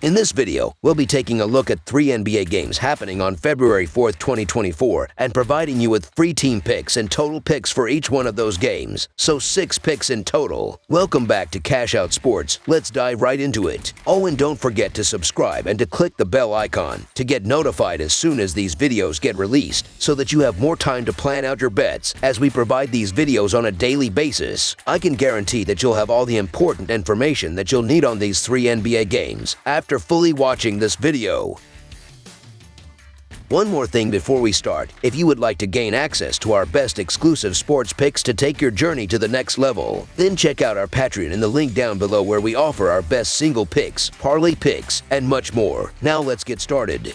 In this video, we'll be taking a look at 3 NBA games happening on February 4th, 2024, and providing you with free team picks and total picks for each one of those games, so 6 picks in total. Welcome back to Cash Out Sports. Let's dive right into it. Oh, and don't forget to subscribe and to click the bell icon to get notified as soon as these videos get released, so that you have more time to plan out your bets as we provide these videos on a daily basis. I can guarantee that you'll have all the important information that you'll need on these 3 NBA games after fully watching this video. One more thing before we start, if you would like to gain access to our best exclusive sports picks to take your journey to the next level, then check out our Patreon in the link down below where we offer our best single picks, parlay picks, and much more. Now let's get started.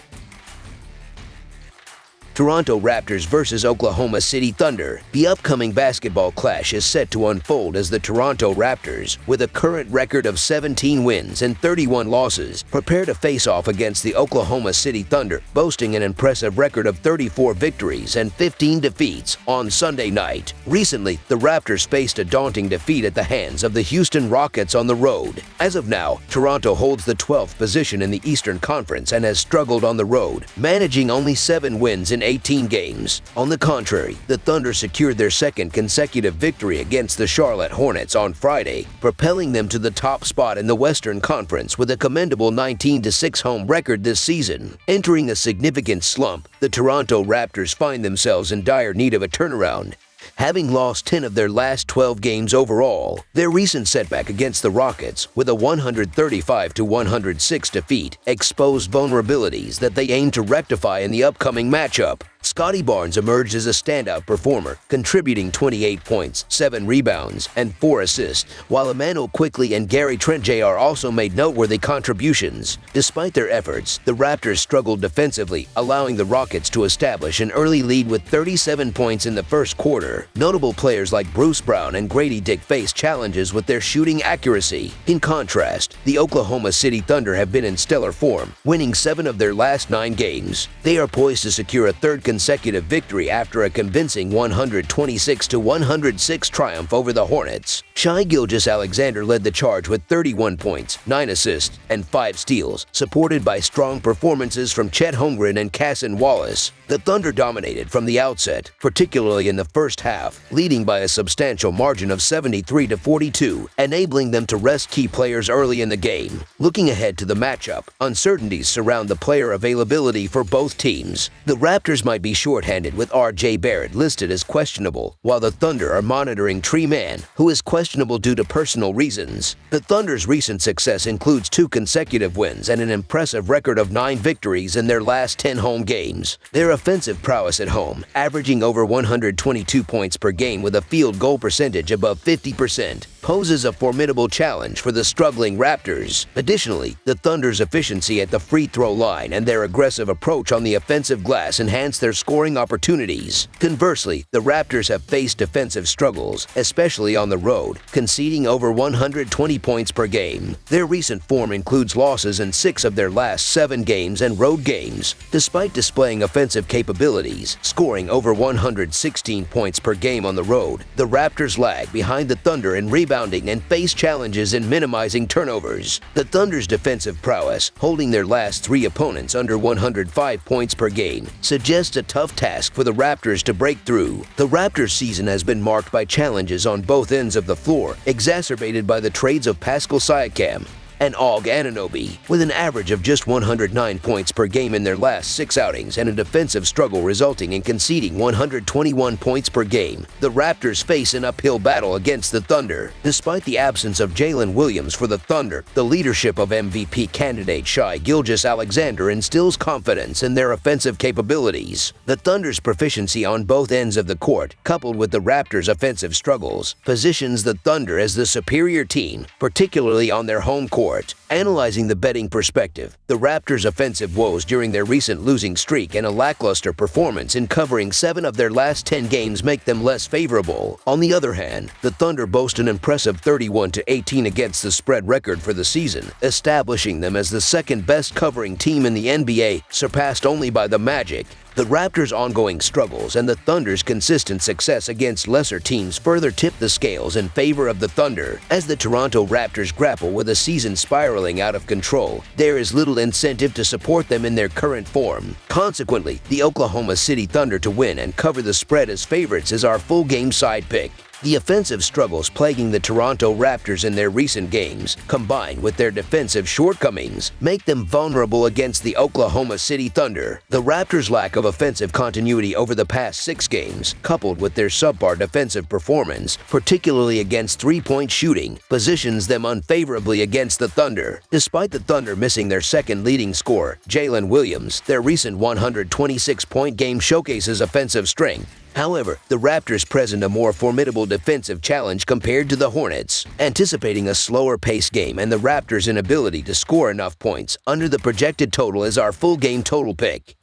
Toronto Raptors versus Oklahoma City Thunder. The upcoming basketball clash is set to unfold as the Toronto Raptors, with a current record of 17 wins and 31 losses, prepare to face off against the Oklahoma City Thunder, boasting an impressive record of 34 victories and 15 defeats on Sunday night. Recently, the Raptors faced a daunting defeat at the hands of the Houston Rockets on the road. As of now, Toronto holds the 12th position in the Eastern Conference and has struggled on the road, managing only 7 wins in 18 games. On the contrary, the Thunder secured their second consecutive victory against the Charlotte Hornets on Friday, propelling them to the top spot in the Western Conference with a commendable 19-6 home record this season. Entering a significant slump, the Toronto Raptors find themselves in dire need of a turnaround, having lost 10 of their last 12 games overall. Their recent setback against the Rockets, with a 135-106 defeat, exposed vulnerabilities that they aim to rectify in the upcoming matchup. Scottie Barnes emerged as a standout performer, contributing 28 points, 7 rebounds, and 4 assists, while Emmanuel Quickley and Gary Trent Jr. also made noteworthy contributions. Despite their efforts, the Raptors struggled defensively, allowing the Rockets to establish an early lead with 37 points in the first quarter. Notable players like Bruce Brown and Grady Dick faced challenges with their shooting accuracy. In contrast, the Oklahoma City Thunder have been in stellar form, winning 7 of their last 9 games. They are poised to secure a third consecutive victory after a convincing 126-106 triumph over the Hornets. Shai Gilgeous-Alexander led the charge with 31 points, 9 assists, and 5 steals, supported by strong performances from Chet Holmgren and Cason Wallace. The Thunder dominated from the outset, particularly in the first half, leading by a substantial margin of 73-42, enabling them to rest key players early in the game. Looking ahead to the matchup, uncertainties surround the player availability for both teams. The Raptors might be shorthanded with R.J. Barrett listed as questionable, while the Thunder are monitoring Tre Mann, who is questionable due to personal reasons. The Thunder's recent success includes 2 consecutive wins and an impressive record of 9 victories in their last 10 home games. Their offensive prowess at home, averaging over 122 points per game with a field goal percentage above 50%, poses a formidable challenge for the struggling Raptors. Additionally, the Thunder's efficiency at the free throw line and their aggressive approach on the offensive glass enhance their scoring opportunities. Conversely, the Raptors have faced defensive struggles, especially on the road, conceding over 120 points per game. Their recent form includes losses in 6 of their last 7 games and road games. Despite displaying offensive capabilities, scoring over 116 points per game on the road, the Raptors lag behind the Thunder in rebounding and face challenges in minimizing turnovers. The Thunder's defensive prowess, holding their last 3 opponents under 105 points per game, suggests a tough task for the Raptors to break through. The Raptors' season has been marked by challenges on both ends of the floor, exacerbated by the trades of Pascal Siakam and Og Anunoby. With an average of just 109 points per game in their last 6 outings and a defensive struggle resulting in conceding 121 points per game, the Raptors face an uphill battle against the Thunder. Despite the absence of Jalen Williams for the Thunder, the leadership of MVP candidate Shai Gilgeous-Alexander instills confidence in their offensive capabilities. The Thunder's proficiency on both ends of the court, coupled with the Raptors' offensive struggles, positions the Thunder as the superior team, particularly on their home court. Analyzing the betting perspective, the Raptors' offensive woes during their recent losing streak and a lackluster performance in covering 7 of their last 10 games make them less favorable. On the other hand, the Thunder boast an impressive 31-18 against the spread record for the season, establishing them as the second best covering team in the NBA, surpassed only by the Magic. The Raptors' ongoing struggles and the Thunder's consistent success against lesser teams further tip the scales in favor of the Thunder. As the Toronto Raptors grapple with a season spiraling out of control, there is little incentive to support them in their current form. Consequently, the Oklahoma City Thunder to win and cover the spread as favorites is our full game side pick. The offensive struggles plaguing the Toronto Raptors in their recent games, combined with their defensive shortcomings, make them vulnerable against the Oklahoma City Thunder. The Raptors' lack of offensive continuity over the past 6 games, coupled with their subpar defensive performance, particularly against three-point shooting, positions them unfavorably against the Thunder. Despite the Thunder missing their second leading scorer, Jalen Williams, their recent 126-point game showcases offensive strength. However, the Raptors present a more formidable defensive challenge compared to the Hornets. Anticipating a slower-paced game and the Raptors' inability to score enough points under the projected total is our full game total pick.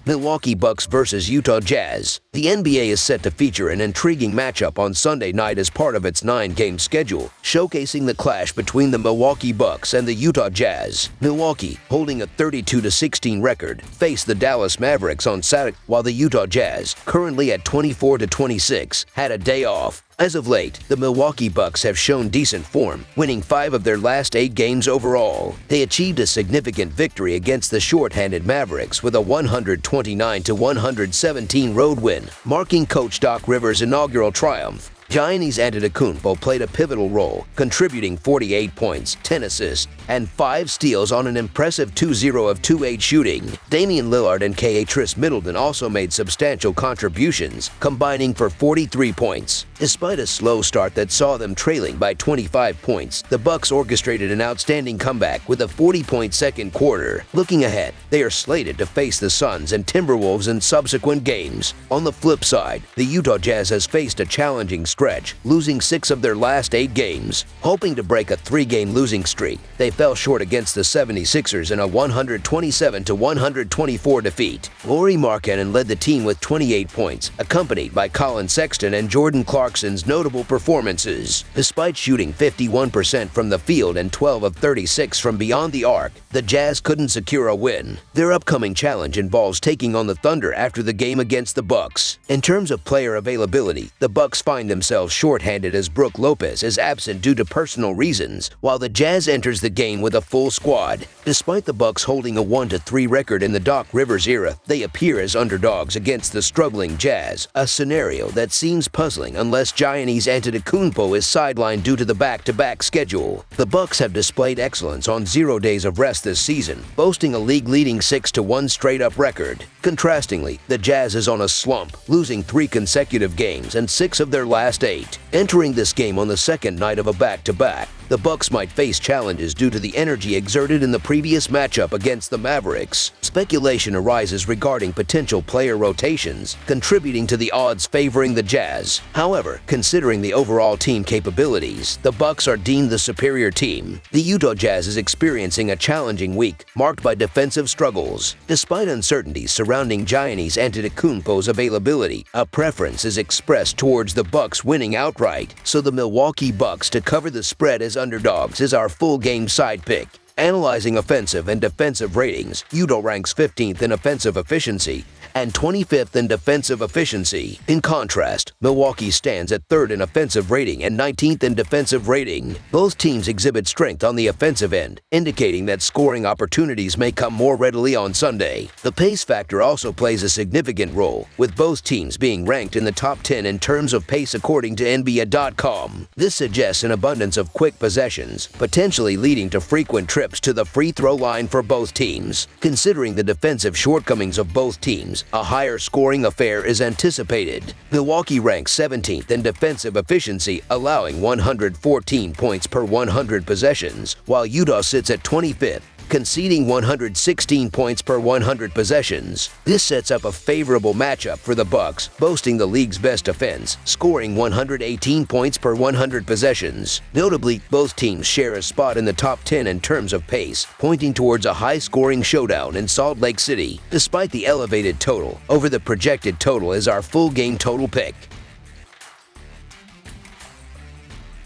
Milwaukee Bucks vs. Utah Jazz. The NBA is set to feature an intriguing matchup on Sunday night as part of its 9-game schedule, showcasing the clash between the Milwaukee Bucks and the Utah Jazz. Milwaukee, holding a 32-16 record, faced the Dallas Mavericks on Saturday, while the Utah Jazz, currently at 24-26, had a day off. As of late, the Milwaukee Bucks have shown decent form, winning 5 of their last 8 games overall. They achieved a significant victory against the short-handed Mavericks with a 129-117 road win, marking Coach Doc Rivers' inaugural triumph. Giannis Antetokounmpo played a pivotal role, contributing 48 points, 10 assists, and 5 steals on an impressive 2-0 of 2-8 shooting. Damian Lillard and Khris Middleton also made substantial contributions, combining for 43 points. Despite a slow start that saw them trailing by 25 points, the Bucks orchestrated an outstanding comeback with a 40-point second quarter. Looking ahead, they are slated to face the Suns and Timberwolves in subsequent games. On the flip side, the Utah Jazz has faced a challenging stretch, losing 6 of their last 8 games. Hoping to break a 3-game losing streak, they fell short against the 76ers in a 127-124 defeat. Lauri Markkanen led the team with 28 points, accompanied by Colin Sexton and Jordan Clarkson's notable performances. Despite shooting 51% from the field and 12 of 36 from beyond the arc, the Jazz couldn't secure a win. Their upcoming challenge involves taking on the Thunder after the game against the Bucks. In terms of player availability, the Bucks find themselves short-handed as Brook Lopez is absent due to personal reasons, while the Jazz enters the game with a full squad. Despite the Bucks holding a 1-3 record in the Doc Rivers era, they appear as underdogs against the struggling Jazz, a scenario that seems puzzling unless Giannis Antetokounmpo is sidelined due to the back-to-back schedule. The Bucks have displayed excellence on 0 days of rest this season, boasting a league-leading 6-1 straight-up record. Contrastingly, the Jazz is on a slump, losing 3 consecutive games and 6 of their last 8. Entering this game on the second night of a back-to-back, the Bucks might face challenges due to the energy exerted in the previous matchup against the Mavericks. Speculation arises regarding potential player rotations, contributing to the odds favoring the Jazz. However, considering the overall team capabilities, the Bucks are deemed the superior team. The Utah Jazz is experiencing a challenging week, marked by defensive struggles. Despite uncertainties surrounding Giannis Antetokounmpo's availability, a preference is expressed towards the Bucks winning outright, so the Milwaukee Bucks to cover the spread as underdogs is our full game side pick. Analyzing offensive and defensive ratings, Utah ranks 15th in offensive efficiency and 25th in defensive efficiency. In contrast, Milwaukee stands at 3rd in offensive rating and 19th in defensive rating. Both teams exhibit strength on the offensive end, indicating that scoring opportunities may come more readily on Sunday. The pace factor also plays a significant role, with both teams being ranked in the top 10 in terms of pace according to NBA.com. This suggests an abundance of quick possessions, potentially leading to frequent trips to the free throw line for both teams. Considering the defensive shortcomings of both teams, a higher scoring affair is anticipated. Milwaukee ranks 17th in defensive efficiency, allowing 114 points per 100 possessions, while Utah sits at 25th, conceding 116 points per 100 possessions. This sets up a favorable matchup for the Bucks, boasting the league's best defense, scoring 118 points per 100 possessions. Notably, both teams share a spot in the top 10 in terms of pace, pointing towards a high-scoring showdown in Salt Lake City. Despite the elevated total, over the projected total is our full game total pick.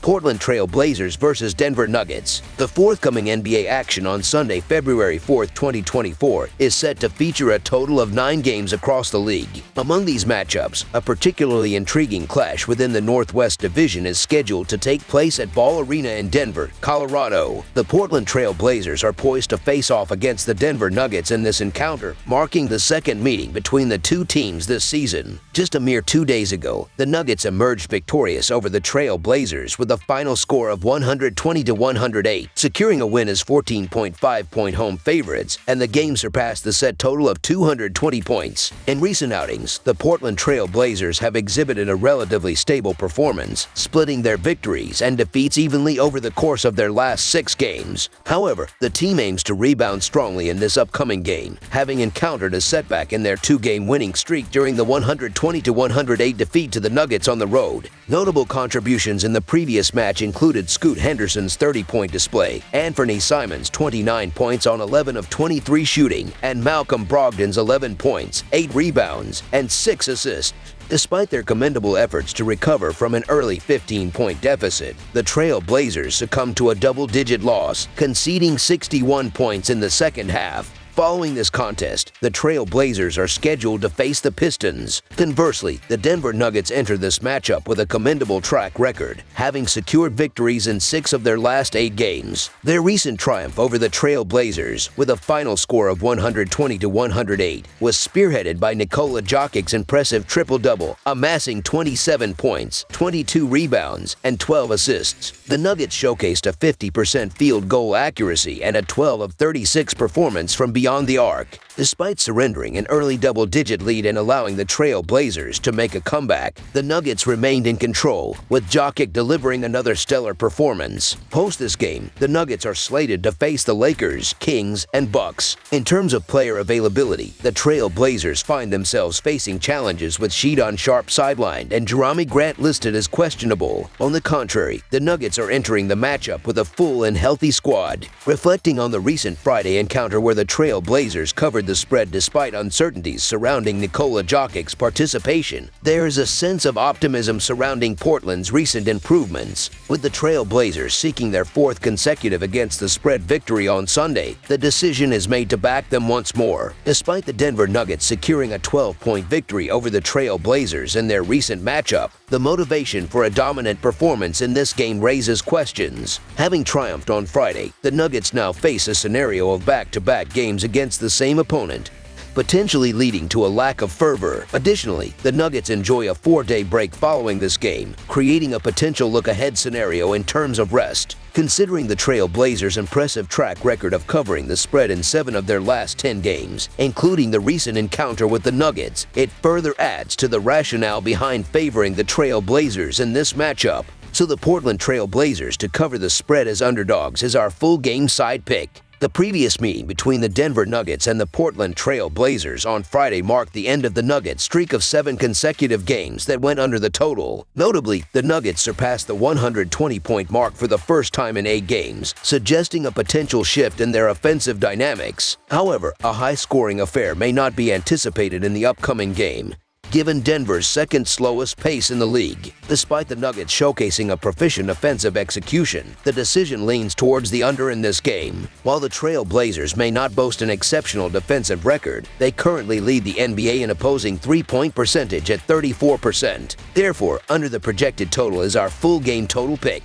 Portland Trail Blazers vs. Denver Nuggets. The forthcoming NBA action on Sunday, February 4, 2024, is set to feature a total of 9 games across the league. Among these matchups, a particularly intriguing clash within the Northwest Division is scheduled to take place at Ball Arena in Denver, Colorado. The Portland Trail Blazers are poised to face off against the Denver Nuggets in this encounter, marking the second meeting between the two teams this season. Just a mere 2 days ago, the Nuggets emerged victorious over the Trail Blazers with a final score of 120-108, securing a win as 14.5-point home favorites, and the game surpassed the set total of 220 points. In recent outings, the Portland Trail Blazers have exhibited a relatively stable performance, splitting their victories and defeats evenly over the course of their last 6 games. However, the team aims to rebound strongly in this upcoming game, having encountered a setback in their 2-game winning streak during the 120-108 defeat to the Nuggets on the road. Notable contributions in the previous match included Scoot Henderson's 30-point display, Anthony Simons' 29 points on 11 of 23 shooting, and Malcolm Brogdon's 11 points, 8 rebounds, and 6 assists. Despite their commendable efforts to recover from an early 15-point deficit, the Trail Blazers succumbed to a double-digit loss, conceding 61 points in the second half. Following this contest, the Trail Blazers are scheduled to face the Pistons. Conversely, the Denver Nuggets enter this matchup with a commendable track record, having secured victories in 6 of their last 8 games. Their recent triumph over the Trail Blazers, with a final score of 120-108, was spearheaded by Nikola Jokic's impressive triple-double, amassing 27 points, 22 rebounds, and 12 assists. The Nuggets showcased a 50% field goal accuracy and a 12 of 36 performance from beyond the arc. Despite surrendering an early double-digit lead and allowing the Trail Blazers to make a comeback, the Nuggets remained in control, with Jokic delivering another stellar performance. Post this game, the Nuggets are slated to face the Lakers, Kings, and Bucks. In terms of player availability, the Trail Blazers find themselves facing challenges with Shedon Sharpe sidelined and Jerami Grant listed as questionable. On the contrary, the Nuggets are entering the matchup with a full and healthy squad. Reflecting on the recent Friday encounter where the Trail Blazers covered the spread despite uncertainties surrounding Nikola Jokic's participation, there is a sense of optimism surrounding Portland's recent improvements. With the Trail Blazers seeking their 4th consecutive against the spread victory on Sunday, the decision is made to back them once more. Despite the Denver Nuggets securing a 12-point victory over the Trail Blazers in their recent matchup, the motivation for a dominant performance in this game raises questions. Having triumphed on Friday, the Nuggets now face a scenario of back-to-back games against the same opponent, potentially leading to a lack of fervor. Additionally, the Nuggets enjoy a 4-day break following this game, creating a potential look-ahead scenario in terms of rest. Considering the Trail Blazers' impressive track record of covering the spread in 7 of their last 10 games, including the recent encounter with the Nuggets, it further adds to the rationale behind favoring the Trail Blazers in this matchup. So the Portland Trail Blazers to cover the spread as underdogs is our full game side pick. The previous meeting between the Denver Nuggets and the Portland Trail Blazers on Friday marked the end of the Nuggets' streak of 7 consecutive games that went under the total. Notably, the Nuggets surpassed the 120-point mark for the first time in 8 games, suggesting a potential shift in their offensive dynamics. However, a high-scoring affair may not be anticipated in the upcoming game, given Denver's second slowest pace in the league. Despite the Nuggets showcasing a proficient offensive execution, the decision leans towards the under in this game. While the Trail Blazers may not boast an exceptional defensive record, they currently lead the NBA in opposing 3-point percentage at 34%. Therefore, under the projected total is our full game total pick.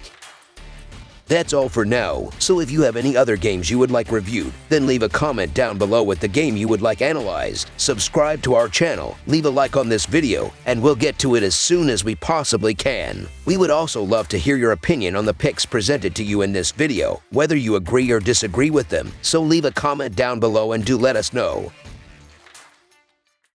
That's all for now, so if you have any other games you would like reviewed, then leave a comment down below with the game you would like analyzed. Subscribe to our channel, leave a like on this video, and we'll get to it as soon as we possibly can. We would also love to hear your opinion on the picks presented to you in this video, whether you agree or disagree with them, so leave a comment down below and do let us know.